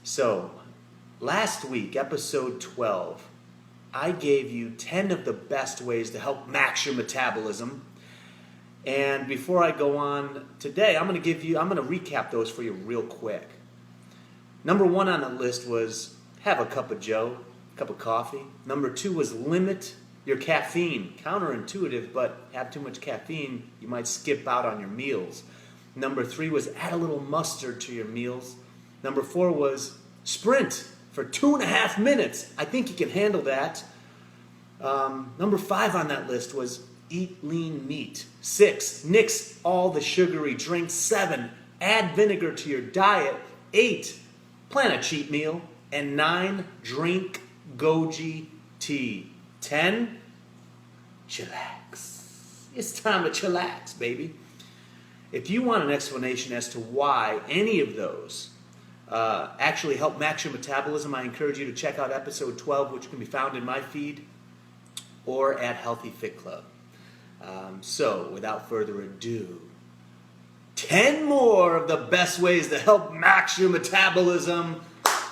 So, last week, episode 12, I gave you 10 of the best ways to help max your metabolism. And before I go on today, I'm going to recap those for you real quick. Number 1 on the list was have a cup of joe, a cup of coffee. Number 2 was limit your caffeine. Counterintuitive, but have too much caffeine, you might skip out on your meals. Number 3 was add a little mustard to your meals. Number 4 was sprint for 2.5 minutes. I think you can handle that. Number 5 on that list was eat lean meat. 6, nix all the sugary drinks. 7, add vinegar to your diet. 8, plan a cheat meal. And 9, drink goji tea. 10, chillax. It's time to chillax, baby. If you want an explanation as to why any of those actually help max your metabolism, I encourage you to check out episode 12, which can be found in my feed or at Healthy Fit Club. So, without further ado, 10 more of the best ways to help max your metabolism.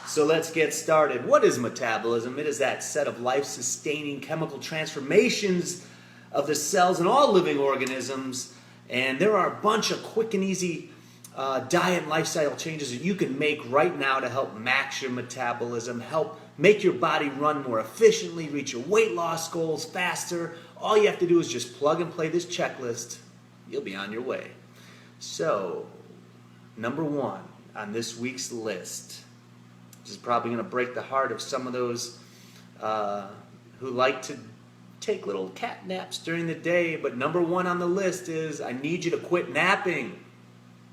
So let's get started. What is metabolism? It is that set of life-sustaining chemical transformations of the cells in all living organisms. And there are a bunch of quick and easy diet and lifestyle changes that you can make right now to help max your metabolism, help make your body run more efficiently, reach your weight loss goals faster. All you have to do is just plug and play this checklist. You'll be on your way. So, number 1 on this week's list, this is probably going to break the heart of some of those who like to take little cat naps during the day, but number 1 on the list is I need you to quit napping.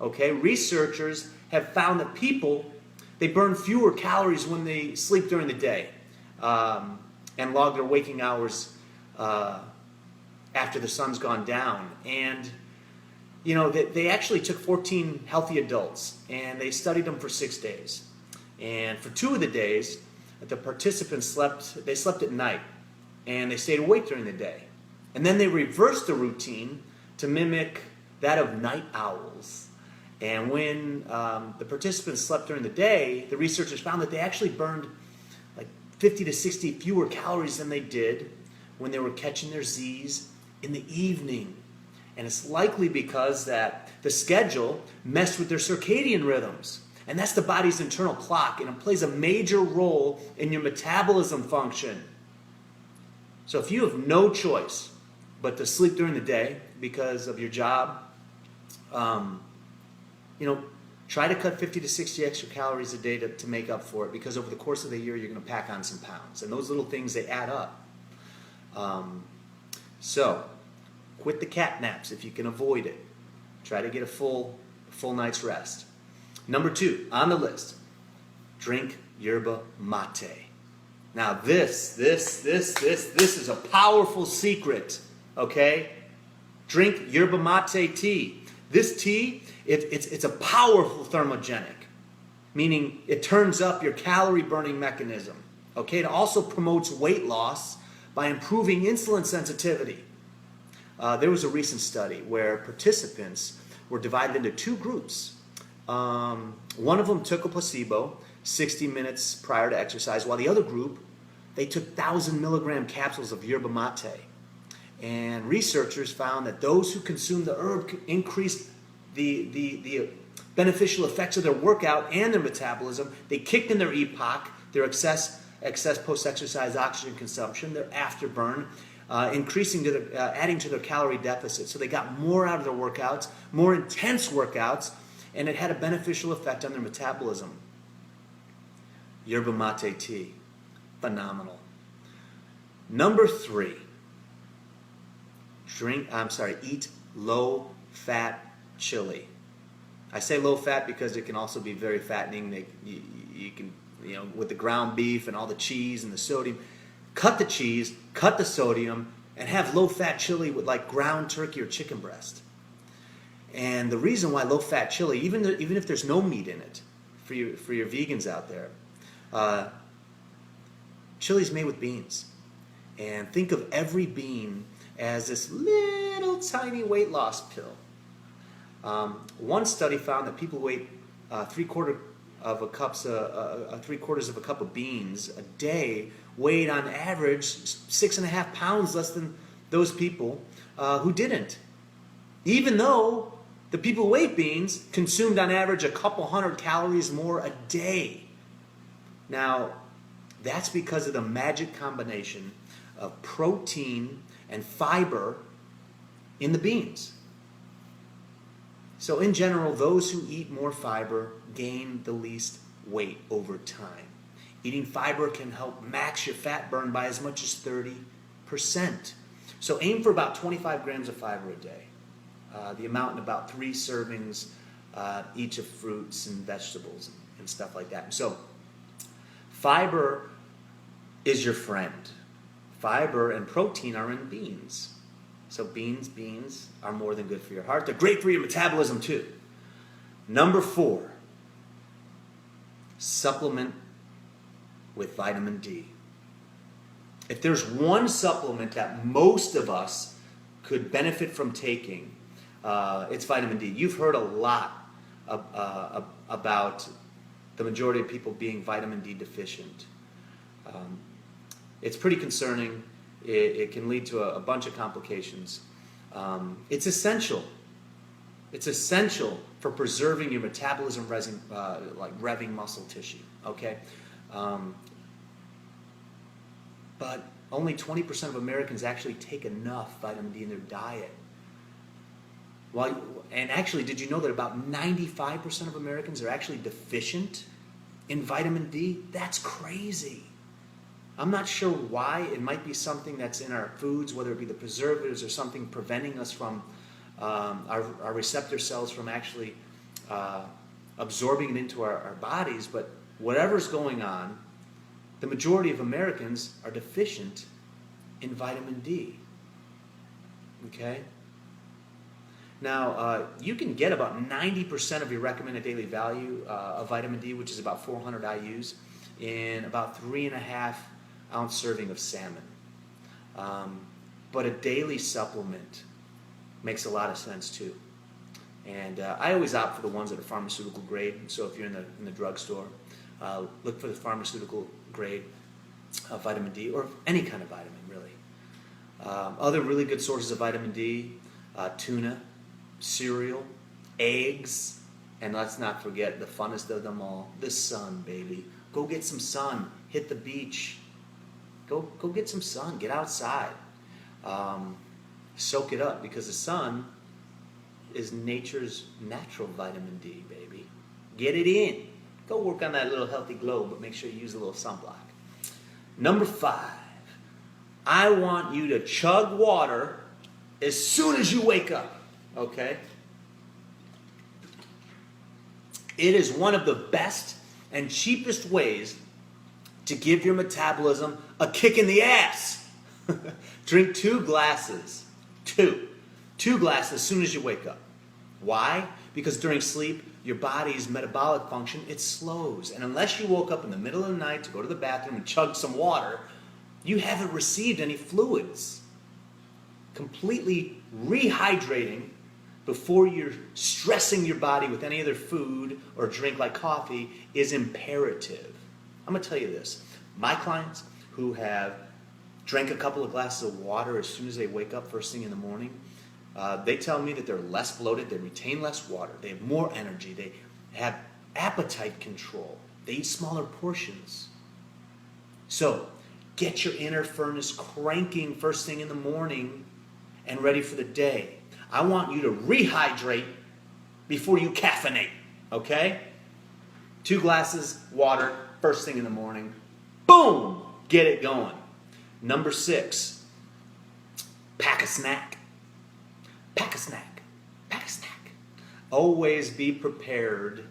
Okay, researchers have found that people, they burn fewer calories when they sleep during the day and log their waking hours after the sun's gone down. And you know, they actually took 14 healthy adults and they studied them for 6 days. And for 2 of the days, the participants slept at night and they stayed awake during the day. And then they reversed the routine to mimic that of night owls. And when the participants slept during the day, the researchers found that they actually burned like 50 to 60 fewer calories than they did when they were catching their Z's in the evening. And it's likely because that the schedule messed with their circadian rhythms. And that's the body's internal clock, and it plays a major role in your metabolism function. So if you have no choice but to sleep during the day because of your job, try to cut 50 to 60 extra calories a day to make up for it, because over the course of the year, you're going to pack on some pounds. And those little things, they add up. So quit the cat naps if you can avoid it. Try to get a full night's rest. Number 2 on the list, drink yerba mate. Now this is a powerful secret, okay? Drink yerba mate tea. This tea, it's a powerful thermogenic, meaning it turns up your calorie burning mechanism, okay? It also promotes weight loss by improving insulin sensitivity. There was a recent study where participants were divided into 2 groups. One of them took a placebo 60 minutes prior to exercise, while the other group, they took 1,000 milligram capsules of yerba mate. And researchers found that those who consumed the herb increased the beneficial effects of their workout and their metabolism. They kicked in their EPOC, their excess post-exercise oxygen consumption, their afterburn, adding to their calorie deficit. So they got more out of their workouts, more intense workouts, and it had a beneficial effect on their metabolism. Yerba mate tea, phenomenal. Number 3, eat low-fat chili. I say low-fat because it can also be very fattening. You can, with the ground beef and all the cheese and the sodium, cut the cheese, cut the sodium, and have low-fat chili with like ground turkey or chicken breast. And the reason why low-fat chili, even if there's no meat in it, for your vegans out there, chili's made with beans. And think of every bean as this little tiny weight loss pill. One study found that people who ate 3/4 of a cups, 3/4 of a cup of beans a day weighed on average 6.5 pounds less than those people who didn't. Even though the people who ate beans consumed on average a couple hundred calories more a day. Now, that's because of the magic combination of protein and fiber in the beans. So in general, those who eat more fiber gain the least weight over time. Eating fiber can help max your fat burn by as much as 30%. So aim for about 25 grams of fiber a day. The amount in about 3 servings each of fruits and vegetables and stuff like that. So fiber is your friend. Fiber and protein are in beans. So beans are more than good for your heart. They're great for your metabolism too. Number 4, supplement with vitamin D. If there's one supplement that most of us could benefit from taking, it's vitamin D. You've heard a lot about the majority of people being vitamin D deficient. It's pretty concerning. It can lead to a bunch of complications. It's essential. It's essential for preserving your metabolism, like revving muscle tissue. Okay, but only 20% of Americans actually take enough vitamin D in their diet. And actually, did you know that about 95% of Americans are actually deficient in vitamin D? That's crazy. I'm not sure why. It might be something that's in our foods, whether it be the preservatives or something preventing us from our receptor cells from actually absorbing it into our bodies. But whatever's going on, the majority of Americans are deficient in vitamin D. Okay? Now, you can get about 90% of your recommended daily value of vitamin D, which is about 400 IUs, in about 3.5 ounce serving of salmon. But a daily supplement makes a lot of sense too. And I always opt for the ones that are pharmaceutical grade. So if you're in the drugstore, look for the pharmaceutical grade vitamin D, or any kind of vitamin really. Other really good sources of vitamin D, tuna, cereal, eggs, and let's not forget the funnest of them all, the sun, baby. Go get some sun. Hit the beach. Go get some sun. Get outside. Soak it up, because the sun is nature's natural vitamin D, baby. Get it in. Go work on that little healthy glow, but make sure you use a little sunblock. Number 5, I want you to chug water as soon as you wake up, okay? It is one of the best and cheapest ways to give your metabolism a kick in the ass. Drink 2 glasses. Two glasses as soon as you wake up. Why? Because during sleep, your body's metabolic function, it slows. And unless you woke up in the middle of the night to go to the bathroom and chug some water, you haven't received any fluids. Completely rehydrating before you're stressing your body with any other food or drink like coffee is imperative. I'm going to tell you this. My clients who have drank a couple of glasses of water as soon as they wake up first thing in the morning, they tell me that they're less bloated, they retain less water, they have more energy, they have appetite control, they eat smaller portions. So, get your inner furnace cranking first thing in the morning and ready for the day. I want you to rehydrate before you caffeinate, okay? 2 glasses water first thing in the morning. Boom! Get it going. Number 6, pack a snack. Pack a snack. Pack a snack. Always be prepared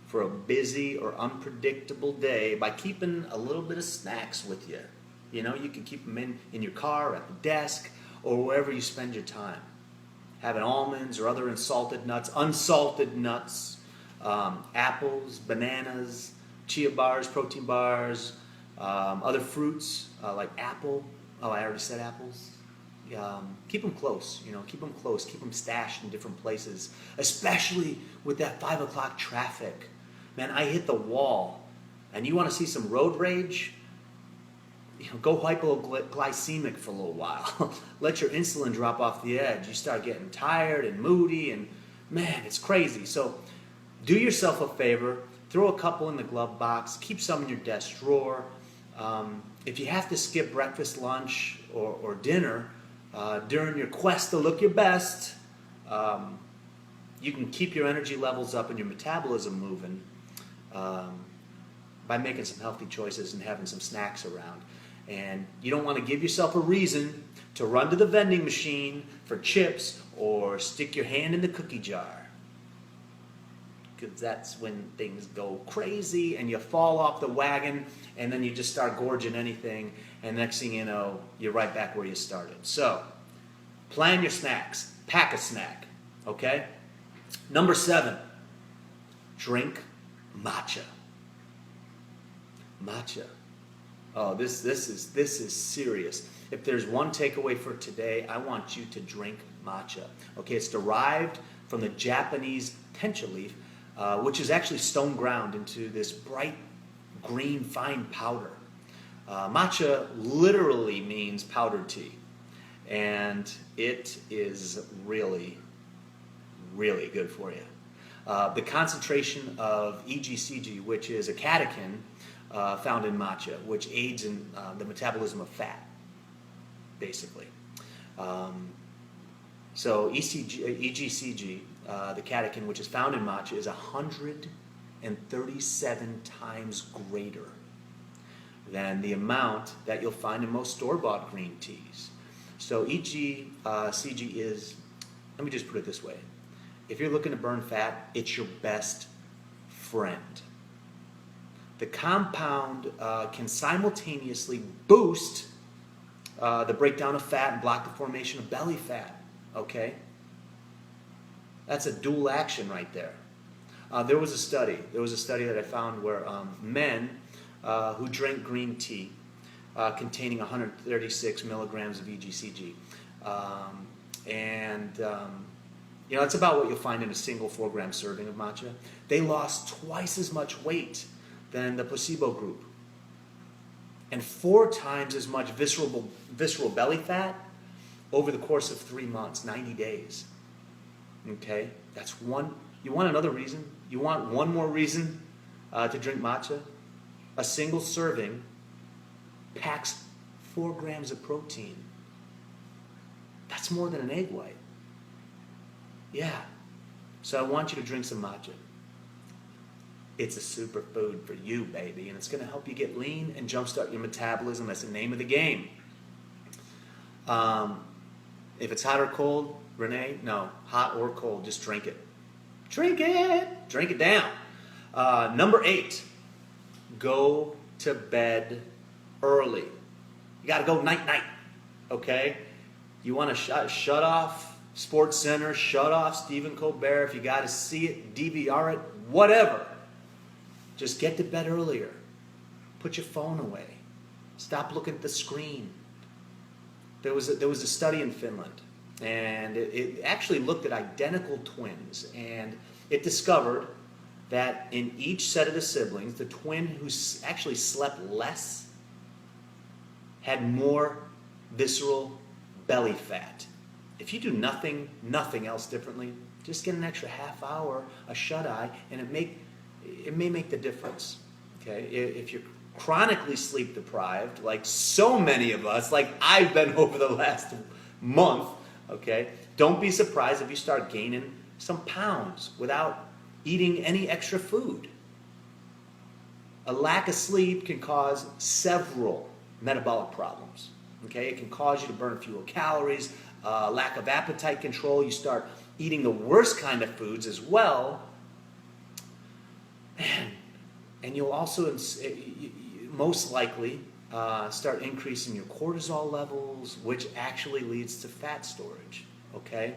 for a busy or unpredictable day by keeping a little bit of snacks with you. You know, you can keep them in your car, at the desk, or wherever you spend your time. Having almonds or other unsalted nuts, apples, bananas, chia bars, protein bars, other fruits like apple. Oh, I already said apples. Keep them close, keep them close. Keep them stashed in different places, especially with that 5 o'clock traffic. man, I hit the wall, and you want to see some road rage? Go hypoglycemic for a little while. Let your insulin drop off the edge. You start getting tired and moody, and man, it's crazy. So do yourself a favor. Throw a couple in the glove box. Keep some in your desk drawer. If you have to skip breakfast, lunch, or dinner during your quest to look your best, you can keep your energy levels up and your metabolism moving by making some healthy choices and having some snacks around. And you don't want to give yourself a reason to run to the vending machine for chips or stick your hand in the cookie jar. Because that's when things go crazy and you fall off the wagon and then you just start gorging anything, and next thing you know, you're right back where you started. So, plan your snacks. Pack a snack, okay? Number 7, drink matcha. Matcha. Oh, this is serious. If there's one takeaway for today, I want you to drink matcha. Okay, it's derived from the Japanese tencha leaf, which is actually stone ground into this bright green fine powder. Matcha literally means powdered tea, and it is really, really good for you. The concentration of EGCG, which is a catechin, found in matcha, which aids in the metabolism of fat, basically. So EGCG, the catechin, which is found in matcha, is 137 times greater than the amount that you'll find in most store-bought green teas. So EGCG is, let me just put it this way. If you're looking to burn fat, it's your best friend. The compound can simultaneously boost the breakdown of fat and block the formation of belly fat, okay? That's a dual action right there. There was a study that I found where men who drank green tea containing 136 milligrams of EGCG, it's about what you'll find in a single 4-gram serving of matcha. They lost twice as much weight than the placebo group, and 4 times as much visceral belly fat over the course of 3 months, 90 days. Okay, that's one. You want another reason? You want one more reason to drink matcha? A single serving packs 4 grams of protein. That's more than an egg white. Yeah. So I want you to drink some matcha. It's a superfood for you, baby, and it's going to help you get lean and jumpstart your metabolism. That's the name of the game. If it's hot or cold, Renee, no, hot or cold, just drink it. Drink it. Drink it down. Number 8, go to bed early. You got to go night-night, okay? You want to shut off Sports Center, shut off Stephen Colbert. If you got to see it, DVR it, whatever. Just get to bed earlier. Put your phone away. Stop looking at the screen. There was a study in Finland, and it actually looked at identical twins, and it discovered that in each set of the siblings, the twin who actually slept less had more visceral belly fat. If you do nothing else differently, just get an extra half hour, a shut-eye, and it may make the difference. Okay, if you're chronically sleep deprived, like so many of us, like I've been over the last month, okay, don't be surprised if you start gaining some pounds without eating any extra food. A lack of sleep can cause several metabolic problems. Okay, it can cause you to burn fewer calories, lack of appetite control. You start eating the worst kind of foods as well. And you'll also most likely start increasing your cortisol levels, which actually leads to fat storage, okay?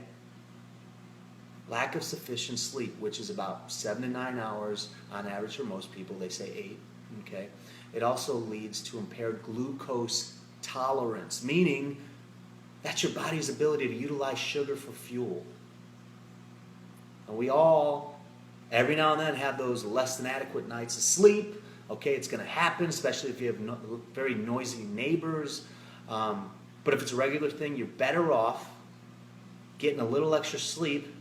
Lack of sufficient sleep, which is about 7 to 9 hours on average for most people. They say 8, okay? It also leads to impaired glucose tolerance, meaning that's your body's ability to utilize sugar for fuel. And we all Every now and then have those less than adequate nights of sleep. Okay, it's going to happen, especially if you have very noisy neighbors. But if it's a regular thing, you're better off getting a little extra sleep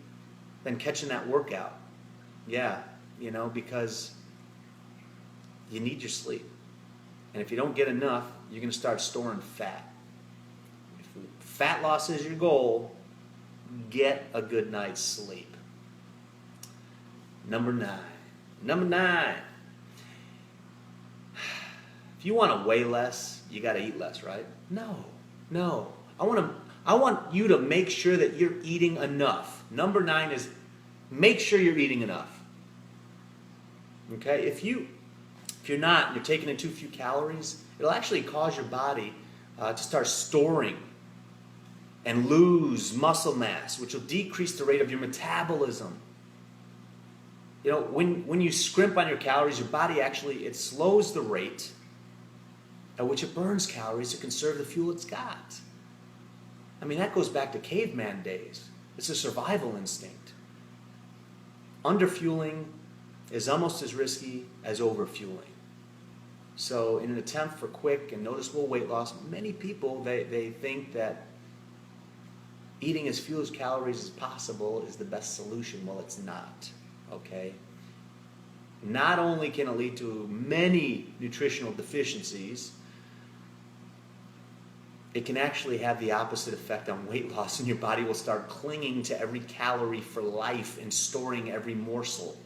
than catching that workout. Yeah, because you need your sleep. And if you don't get enough, you're going to start storing fat. If fat loss is your goal, get a good night's sleep. Number nine. If you want to weigh less, you got to eat less, right? No. I want you to make sure that you're eating enough. Number 9 is make sure you're eating enough. Okay? If you're not, you're taking in too few calories, it'll actually cause your body to start storing and lose muscle mass, which will decrease the rate of your metabolism. When you scrimp on your calories, your body actually, it slows the rate at which it burns calories to conserve the fuel it's got. I mean, that goes back to caveman days. It's a survival instinct. Underfueling is almost as risky as overfueling. So in an attempt for quick and noticeable weight loss, many people, they think that eating as few calories as possible is the best solution. Well, it's not. Okay? Not only can it lead to many nutritional deficiencies, it can actually have the opposite effect on weight loss, and your body will start clinging to every calorie for life and storing every morsel.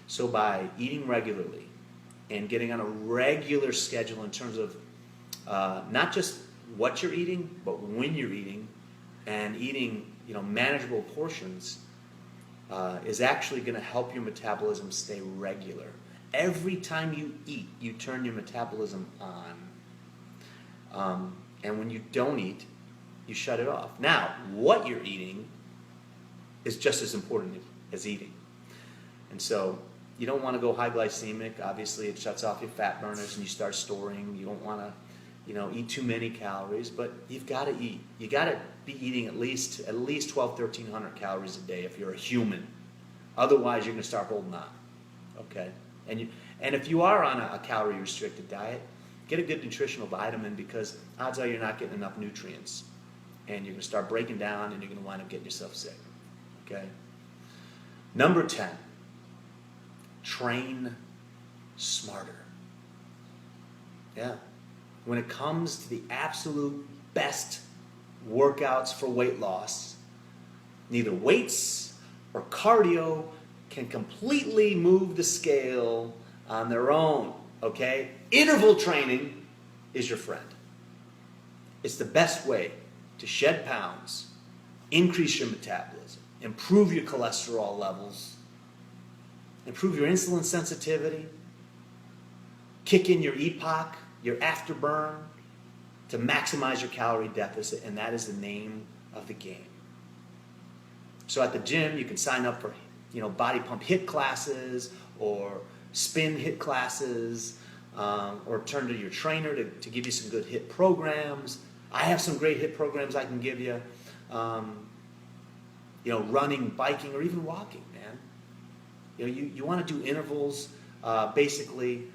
So by eating regularly and getting on a regular schedule in terms of not just what you're eating, but when you're eating, and eating manageable portions, is actually going to help your metabolism stay regular. Every time you eat, you turn your metabolism on. And when you don't eat, you shut it off. Now, what you're eating is just as important as eating. And so you don't want to go high glycemic. Obviously, it shuts off your fat burners and you start storing. You don't want to eat too many calories, but you've got to eat. You got to be eating at least 1,200 calories a day if you're a human. Otherwise, you're going to start holding on. Okay? And if you are on a calorie restricted diet, get a good nutritional vitamin, because odds are you're not getting enough nutrients. And you're going to start breaking down and you're going to wind up getting yourself sick. Okay? Number 10, train smarter. Yeah. When it comes to the absolute best workouts for weight loss, neither weights or cardio can completely move the scale on their own. Okay? Interval training is your friend. It's the best way to shed pounds, increase your metabolism, improve your cholesterol levels, improve your insulin sensitivity, kick in your EPOC, your afterburn, to maximize your calorie deficit, and that is the name of the game. So at the gym, you can sign up for body pump HIIT classes or spin HIIT classes, or turn to your trainer to give you some good HIIT programs. I have some great HIIT programs I can give you. Running, biking, or even walking, man. You want to do intervals. Basically,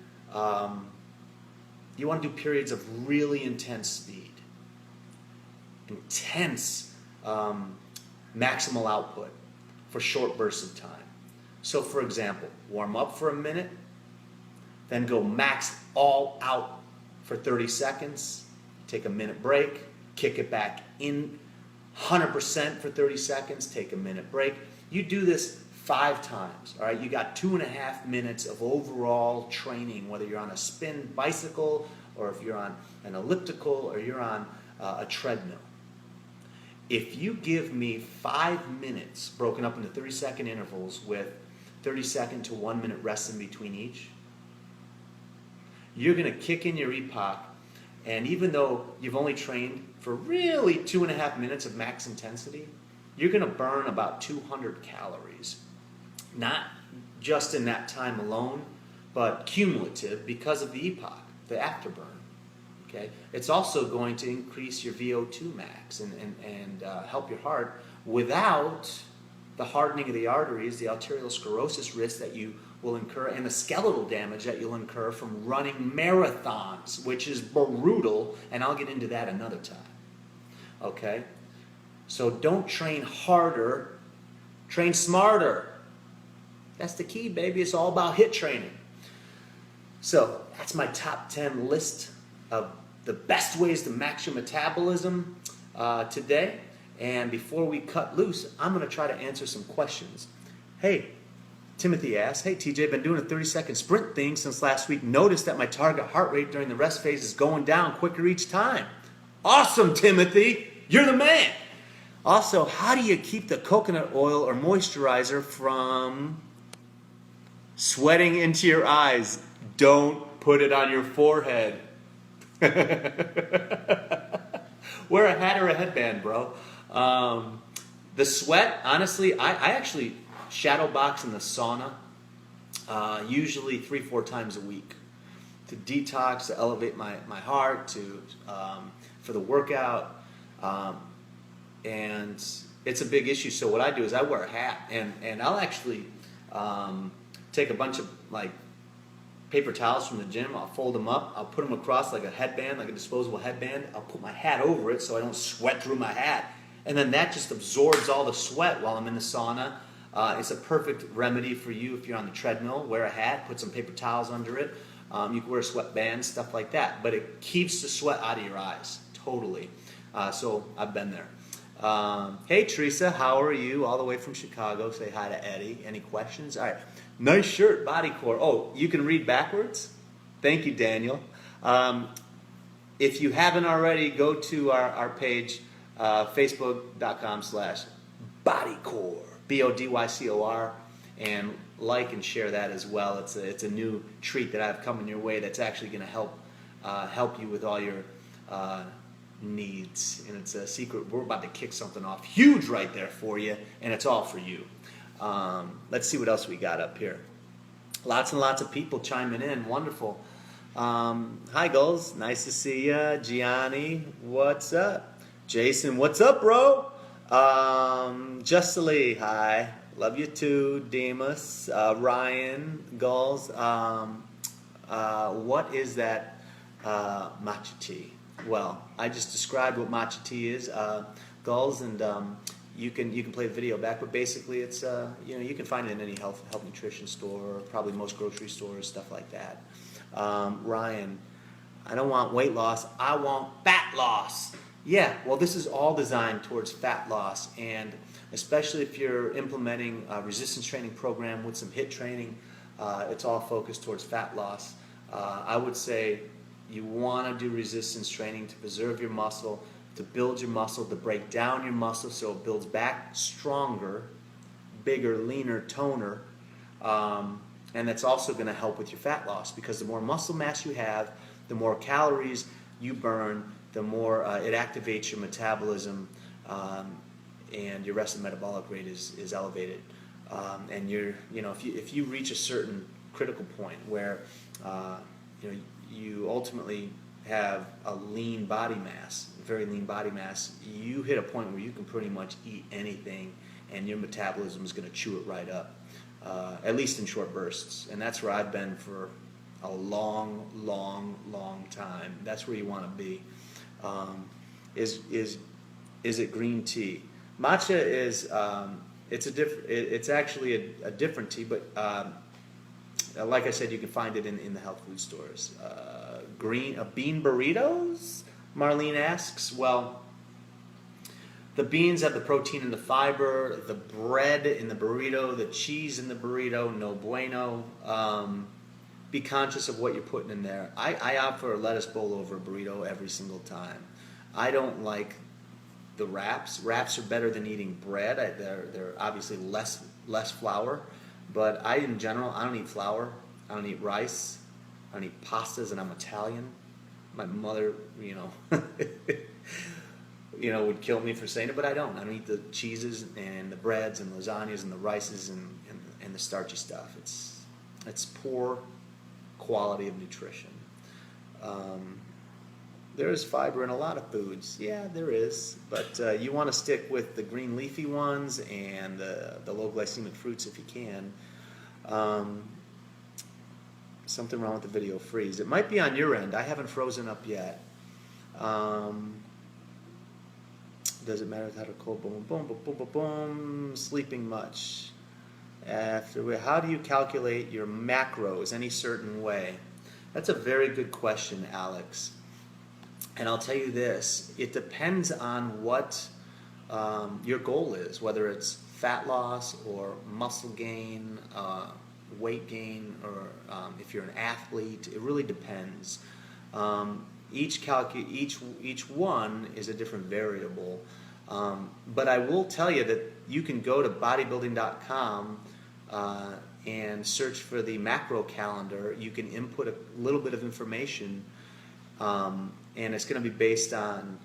you want to do periods of really intense speed, intense maximal output for short bursts of time. So, for example, warm up for a minute, then go max all out for 30 seconds, take a minute break, kick it back in 100% for 30 seconds, take a minute break. You do this 5 times, all right? You got 2.5 minutes of overall training, whether you're on a spin bicycle or if you're on an elliptical or you're on a treadmill. If you give me 5 minutes broken up into 30-second intervals with 30-second to 1 minute rest in between each, you're going to kick in your EPOC, and even though you've only trained for really 2.5 minutes of max intensity, you're going to burn about 200 calories. Not just in that time alone, but cumulative because of the EPOC, the afterburn. Okay? It's also going to increase your VO2 max and help your heart without the hardening of the arteries, the arteriosclerosis risk that you will incur, and the skeletal damage that you'll incur from running marathons, which is brutal, and I'll get into that another time. Okay? So don't train harder, train smarter. That's the key, baby. It's all about HIIT training. So that's my top 10 list of the best ways to max your metabolism today. And before we cut loose, I'm going to try to answer some questions. Hey, Timothy asks, hey TJ, been doing a 30-second sprint thing since last week. Noticed that my target heart rate during the rest phase is going down quicker each time. Awesome, Timothy. You're the man. Also, how do you keep the coconut oil or moisturizer from sweating into your eyes? Don't put it on your forehead. Wear a hat or a headband, bro. The sweat, honestly, I actually shadow box in the sauna usually 3-4 times a week to detox, to elevate my heart, for the workout. And it's a big issue. So what I do is I wear a hat, and I'll actually take a bunch of like paper towels from the gym. I'll fold them up. I'll put them across like a headband, like a disposable headband. I'll put my hat over it so I don't sweat through my hat. And then that just absorbs all the sweat while I'm in the sauna. It's a perfect remedy for you if you're on the treadmill. Wear a hat, put some paper towels under it. You can wear sweatbands, stuff like that. But it keeps the sweat out of your eyes, totally. So I've been there. Hey Teresa, how are you? All the way from Chicago. Say hi to Eddie. Any questions? All right. Nice shirt, Bodycore. Oh, you can read backwards? Thank you, Daniel. If you haven't already, go to our page, facebook.com/Bodycore, BODYCOR, and like and share that as well. It's a new treat that I've coming your way that's actually going to help you with all your needs. And it's a secret. We're about to kick something off huge right there for you, and it's all for you. Let's see what else we got up here. Lots and lots of people chiming in. Wonderful. Hi, Gulls. Nice to see ya. Gianni, what's up? Jason, what's up, bro? Justly, hi. Love you too. Demas, Ryan, Gulls. What is that matcha tea? Well, I just described what matcha tea is, Gulls, and you can play the video back, but basically it's you can find it in any health nutrition store, probably most grocery stores, stuff like that. Ryan, I don't want weight loss, I want fat loss. Yeah, well, this is all designed towards fat loss, and especially if you're implementing a resistance training program with some HIIT training, it's all focused towards fat loss. I would say you want to do resistance training to preserve your muscle, to build your muscle, to break down your muscle so it builds back stronger, bigger, leaner, toner. And that's also going to help with your fat loss, because the more muscle mass you have, the more calories you burn, the more it activates your metabolism, and your resting metabolic rate is elevated. And if you reach a certain critical point where you ultimately have a lean body mass, very lean body mass, you hit a point where you can pretty much eat anything and your metabolism is going to chew it right up, at least in short bursts. And that's where I've been for a long, long, long time. That's where you want to be. Is it green tea? Matcha is it's actually a different tea, but like I said, you can find it in the health food stores. Bean burritos? Marlene asks. Well, the beans have the protein and the fiber, the bread in the burrito, the cheese in the burrito, no bueno. Be conscious of what you're putting in there. I opt for a lettuce bowl over a burrito every single time. I don't like the wraps. Wraps are better than eating bread. They're obviously less flour. But in general, I don't eat flour. I don't eat rice. I don't eat pastas, and I'm Italian. My mother, would kill me for saying it, but I don't. I don't eat the cheeses and the breads and lasagnas and the rices and the starchy stuff. It's poor quality of nutrition. There is fiber in a lot of foods. Yeah, there is. But you want to stick with the green leafy ones and the low glycemic fruits if you can. Something wrong with the video freeze. It might be on your end. I haven't frozen up yet. Does it matter without a cold? Boom, boom, boom, boom, boom, boom. Sleeping much. How do you calculate your macros any certain way? That's a very good question, Alex. And I'll tell you this, it depends on what your goal is, whether it's fat loss or muscle gain, weight gain, or if you're an athlete. It really depends. Each one is a different variable. But I will tell you that you can go to bodybuilding.com and search for the macro calendar. You can input a little bit of information, and it's going to be based on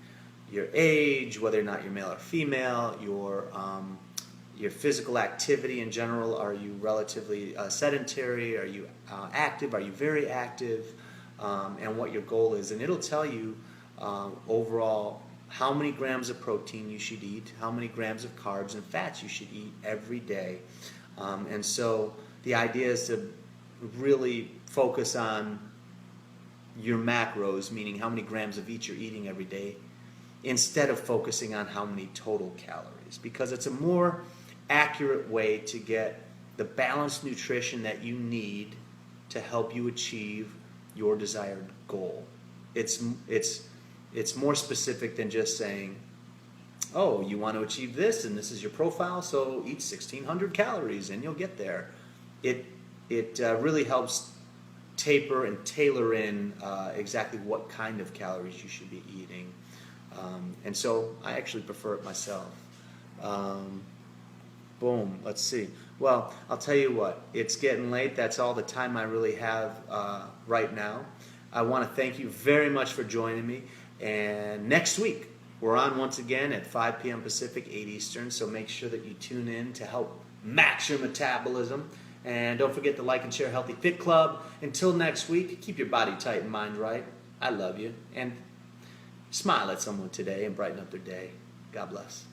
your age, whether or not you're male or female, your physical activity in general. Are you relatively sedentary? Are you active? Are you very active? And what your goal is. And it'll tell you overall how many grams of protein you should eat, how many grams of carbs and fats you should eat every day. And so the idea is to really focus on your macros, meaning how many grams of each you're eating every day, instead of focusing on how many total calories, because it's a more accurate way to get the balanced nutrition that you need to help you achieve your desired goal. It's more specific than just saying, oh, you want to achieve this and this is your profile, so eat 1,600 calories and you'll get there. It really helps taper and tailor in exactly what kind of calories you should be eating. And so I actually prefer it myself. Boom, let's see. Well, I'll tell you what, it's getting late. That's all the time I really have right now. I want to thank you very much for joining me. And next week, we're on once again at 5 p.m. Pacific, 8 Eastern. So make sure that you tune in to help max your metabolism. And don't forget to like and share Healthy Fit Club. Until next week, keep your body tight and mind right. I love you. And smile at someone today and brighten up their day. God bless.